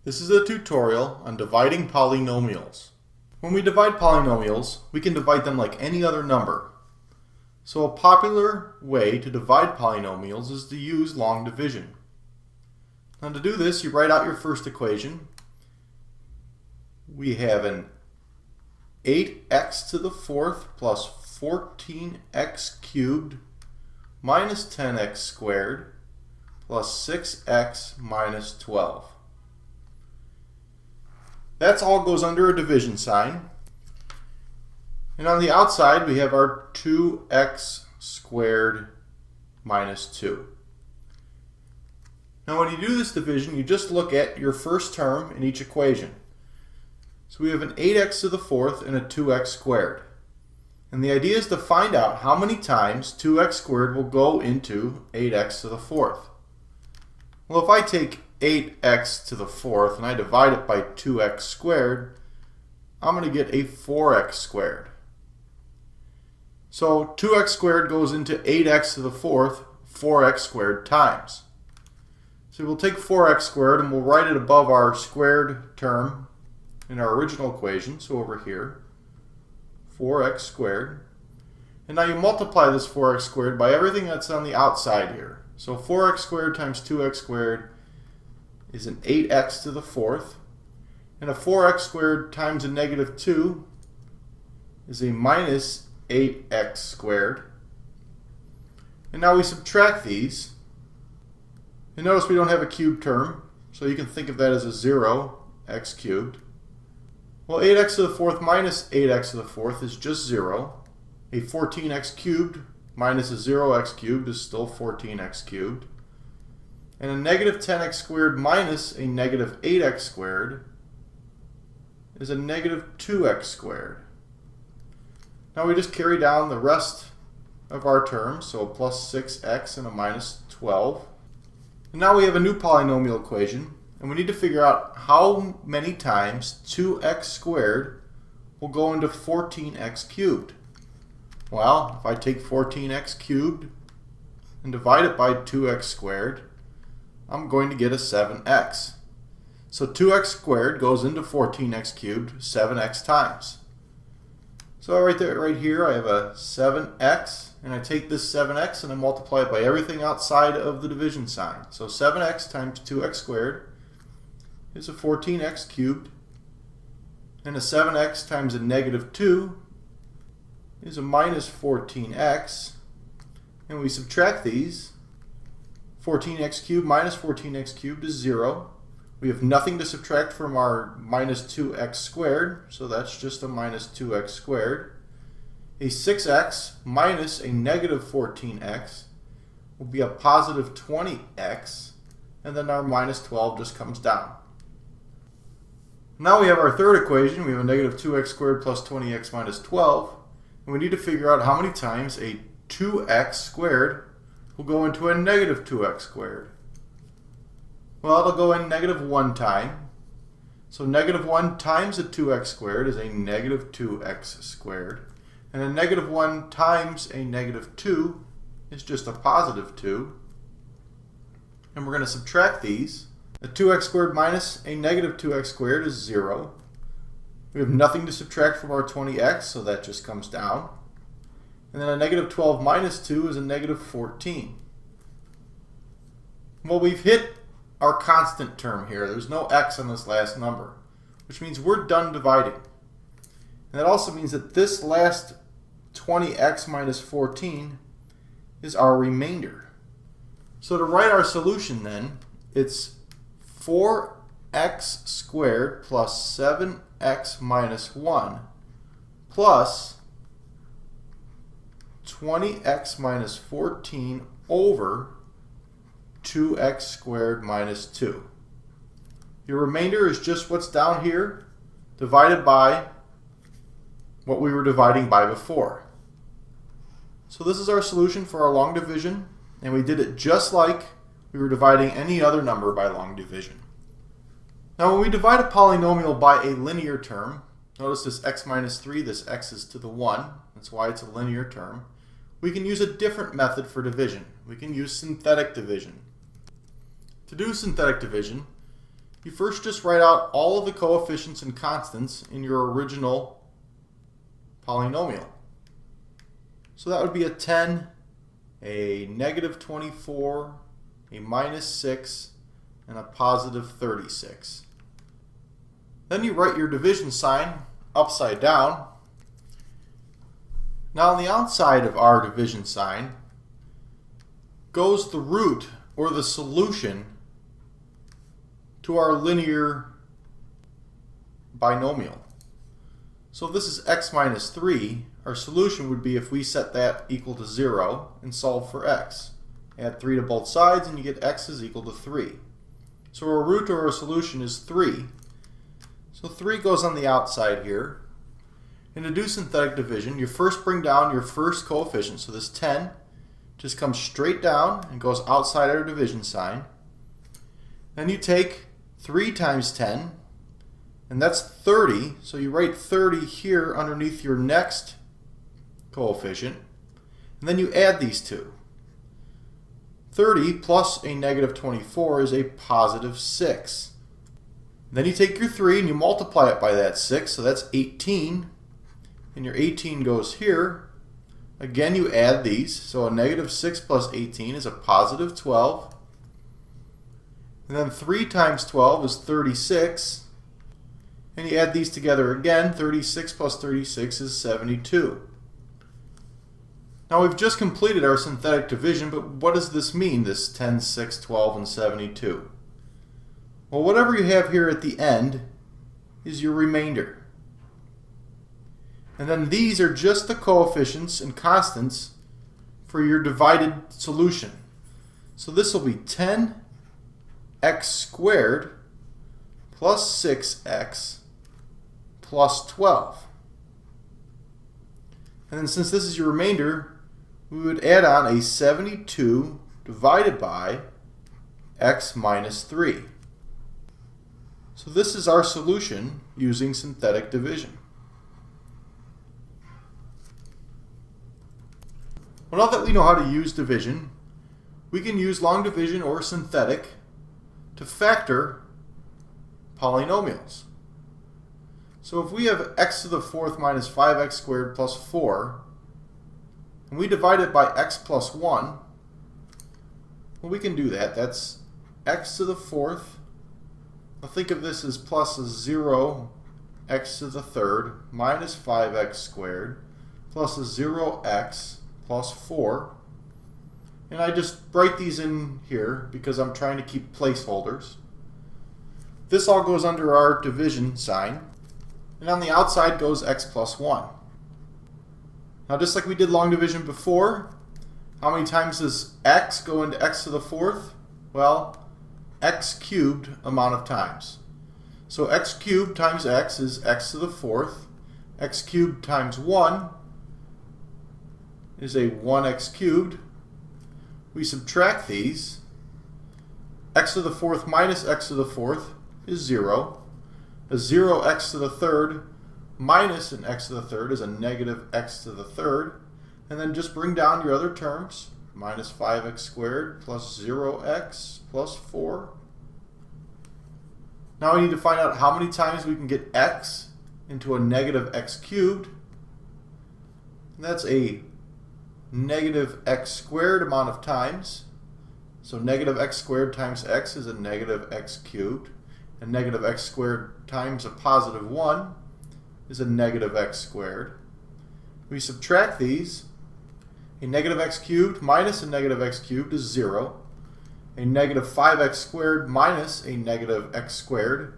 This is a tutorial on dividing polynomials. When we divide polynomials, we can divide them like any other number. So a popular way to divide polynomials is to use long division. Now to do this, you write out your first equation. We have an 8x to the fourth plus 14x cubed minus 10x squared plus 6x minus 12. That all goes under a division sign. And on the outside we have our 2x squared minus 2. Now when you do this division, you just look at your first term in each equation. So we have an 8x to the fourth and a 2x squared. And the idea is to find out how many times 2x squared will go into 8x to the fourth. Well, if I take 8x to the fourth and I divide it by 2x squared, I'm going to get a 4x squared. So 2x squared goes into 8x to the fourth 4x squared times. So we'll take 4x squared and we'll write it above our squared term in our original equation, so over here, 4x squared. And now you multiply this 4x squared by everything that's on the outside here. So 4x squared times 2x squared is an 8x to the fourth. And a 4x squared times a negative 2 is a minus 8x squared. And now we subtract these. And notice we don't have a cubed term, so you can think of that as a 0, x cubed. Well, 8x to the fourth minus 8x to the fourth is just 0. A 14x cubed minus a 0x cubed is still 14x cubed. And a negative 10x squared minus a negative 8x squared is a negative 2x squared. Now we just carry down the rest of our terms, so a plus 6x and a minus 12. And now we have a new polynomial equation, and we need to figure out how many times 2x squared will go into 14x cubed. Well, if I take 14x cubed and divide it by 2x squared, I'm going to get a 7x. So 2x squared goes into 14x cubed 7x times. So right here I have a 7x, and I take this 7x and I multiply it by everything outside of the division sign. So 7x times 2x squared is a 14x cubed, and a 7x times a negative 2 is a minus 14x, and we subtract these. 14x cubed minus 14x cubed is 0. We have nothing to subtract from our minus 2x squared, so that's just a minus 2x squared. A 6x minus a negative 14x will be a positive 20x, and then our minus 12 just comes down. Now we have our third equation. We have a negative 2x squared plus 20x minus 12. And we need to figure out how many times a 2x squared will go into a negative 2x squared. Well, it'll go in negative 1 time. So negative 1 times a 2x squared is a negative 2x squared. And a negative 1 times a negative 2 is just a positive 2. And we're going to subtract these. A 2x squared minus a negative 2x squared is 0. We have nothing to subtract from our 20x, so that just comes down. And then a negative 12 minus 2 is a negative 14. Well, we've hit our constant term here. There's no x on this last number, which means we're done dividing. And that also means that this last 20x minus 14 is our remainder. So to write our solution then, it's 4x squared plus 7x minus 1 plus 20x minus 14 over 2x squared minus 2. Your remainder is just what's down here divided by what we were dividing by before. So this is our solution for our long division, and we did it just like we were dividing any other number by long division. Now when we divide a polynomial by a linear term, notice this x minus 3, this x is to the 1, that's why it's a linear term, we can use a different method for division. We can use synthetic division. To do synthetic division, you first just write out all of the coefficients and constants in your original polynomial. So that would be a 10, a negative 24, a minus 6, and a positive 36. Then you write your division sign upside down. Now on the outside of our division sign goes the root, or the solution, to our linear binomial. So if this is x minus 3, our solution would be if we set that equal to 0 and solve for x. Add 3 to both sides and you get x is equal to 3. So our root or our solution is 3. So 3 goes on the outside here. And to do synthetic division, you first bring down your first coefficient. So this 10 just comes straight down and goes outside our division sign. Then you take 3 times 10, and that's 30. So you write 30 here underneath your next coefficient. And then you add these two. 30 plus a negative 24 is a positive 6. Then you take your 3 and you multiply it by that 6, so that's 18. And your 18 goes here. Again, you add these, so a negative 6 plus 18 is a positive 12. And then 3 times 12 is 36. And you add these together again, 36 plus 36 is 72. Now we've just completed our synthetic division, but what does this mean, this 10, 6, 12, and 72? Well, whatever you have here at the end is your remainder. And then these are just the coefficients and constants for your divided solution. So this will be 10x squared plus 6x plus 12. And then since this is your remainder, we would add on a 72 divided by x minus 3. So this is our solution using synthetic division. Well, now that we know how to use division, we can use long division or synthetic to factor polynomials. So if we have x to the fourth minus 5x squared plus 4, and we divide it by x plus 1, well, we can do that. That's x to the fourth. Now think of this as plus a 0 x to the third minus 5x squared plus a 0x plus 4. And I just write these in here because I'm trying to keep placeholders. This all goes under our division sign. And on the outside goes x plus 1. Now just like we did long division before, how many times does x go into x to the fourth? Well, x cubed amount of times. So x cubed times x is x to the fourth. X cubed times 1 is a 1x cubed. We subtract these. X to the fourth minus x to the fourth is 0. A 0x to the third minus an x to the third is a negative x to the third. And then just bring down your other terms. Minus 5x squared plus 0x plus 4. Now we need to find out how many times we can get x into a negative x cubed. And that's a negative x squared amount of times. So negative x squared times x is a negative x cubed. And negative x squared times a positive 1 is a negative x squared. We subtract these. A negative x cubed minus a negative x cubed is 0. A negative 5x squared minus a negative x squared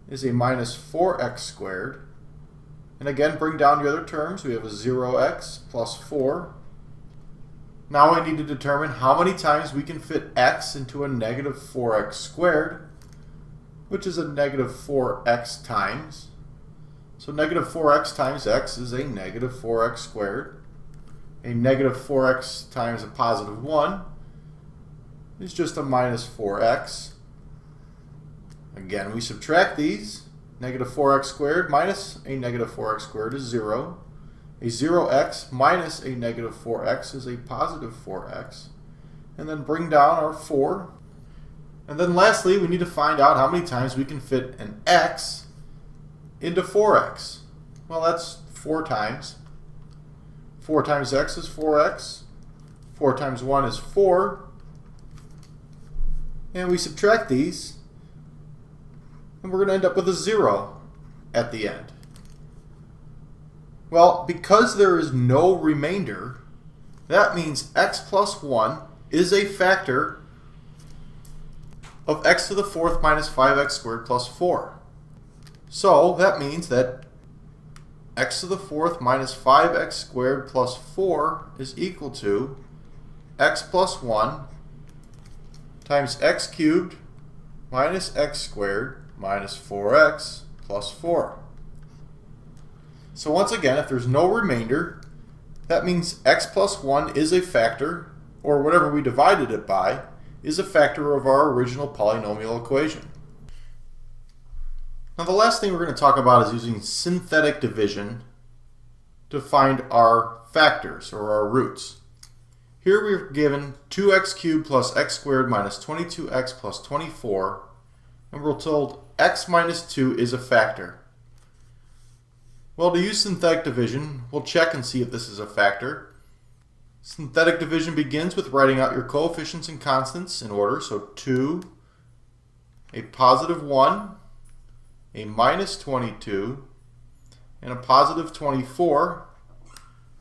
is a minus 4x squared. And again, bring down the other terms. We have a 0x plus 4. Now we need to determine how many times we can fit x into a negative 4x squared, which is a negative 4x times. So negative 4x times x is a negative 4x squared. A negative 4x times a positive 1 is just a minus 4x. Again, we subtract these. Negative 4x squared minus a negative 4x squared is 0. A 0x minus a negative 4x is a positive 4x. And then bring down our 4. And then lastly, we need to find out how many times we can fit an x into 4x. Well, that's 4 times. 4 times x is 4x. 4 times 1 is 4. And we subtract these, and we're going to end up with a 0 at the end. Well, because there is no remainder, that means x plus 1 is a factor of x to the 4th minus 5x squared plus 4. So that means that x to the 4th minus 5x squared plus 4 is equal to x plus 1 times x cubed minus x squared minus 4x plus 4. So once again, if there's no remainder, that means x plus 1 is a factor, or whatever we divided it by, is a factor of our original polynomial equation. Now the last thing we're going to talk about is using synthetic division to find our factors, or our roots. Here we're given 2x cubed plus x squared minus 22x plus 24, and we're told x minus 2 is a factor. Well, to use synthetic division, we'll check and see if this is a factor. Synthetic division begins with writing out your coefficients and constants in order. So 2, a positive 1, a minus 22, and a positive 24.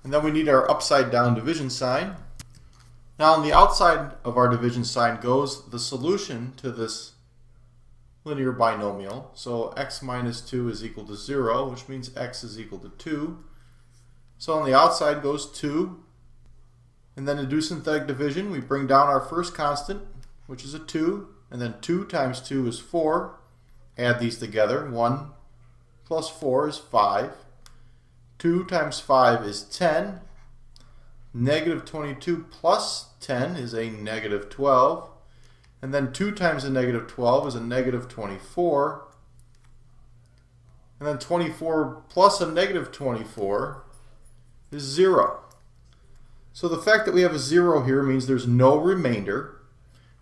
And then we need our upside down division sign. Now on the outside of our division sign goes the solution to this linear binomial. So x minus 2 is equal to 0, which means x is equal to 2. So on the outside goes 2. And then to do synthetic division, we bring down our first constant, which is a 2. And then 2 times 2 is 4. Add these together. 1 plus 4 is 5. 2 times 5 is 10. Negative 22 plus 10 is a negative 12. And then 2 times a negative 12 is a negative 24. And then 24 plus a negative 24 is 0. So the fact that we have a 0 here means there's no remainder.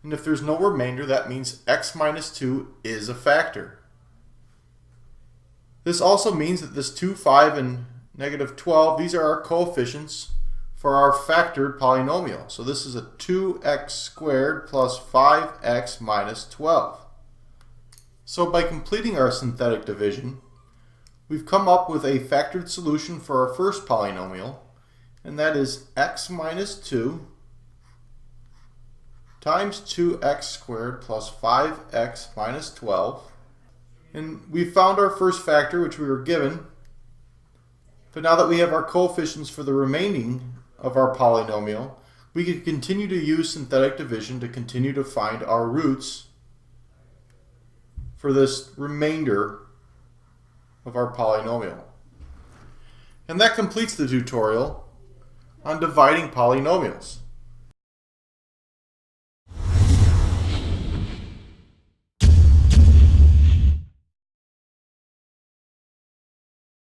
And if there's no remainder, that means x minus 2 is a factor. This also means that this 2, 5, and negative 12, these are our coefficients for our factored polynomial. So this is a 2x squared plus 5x minus 12. So by completing our synthetic division, we've come up with a factored solution for our first polynomial, and that is x minus 2 times 2x squared plus 5x minus 12. And we found our first factor, which we were given. But now that we have our coefficients for the remaining of our polynomial, we can continue to use synthetic division to continue to find our roots for this remainder of our polynomial. And that completes the tutorial on dividing polynomials.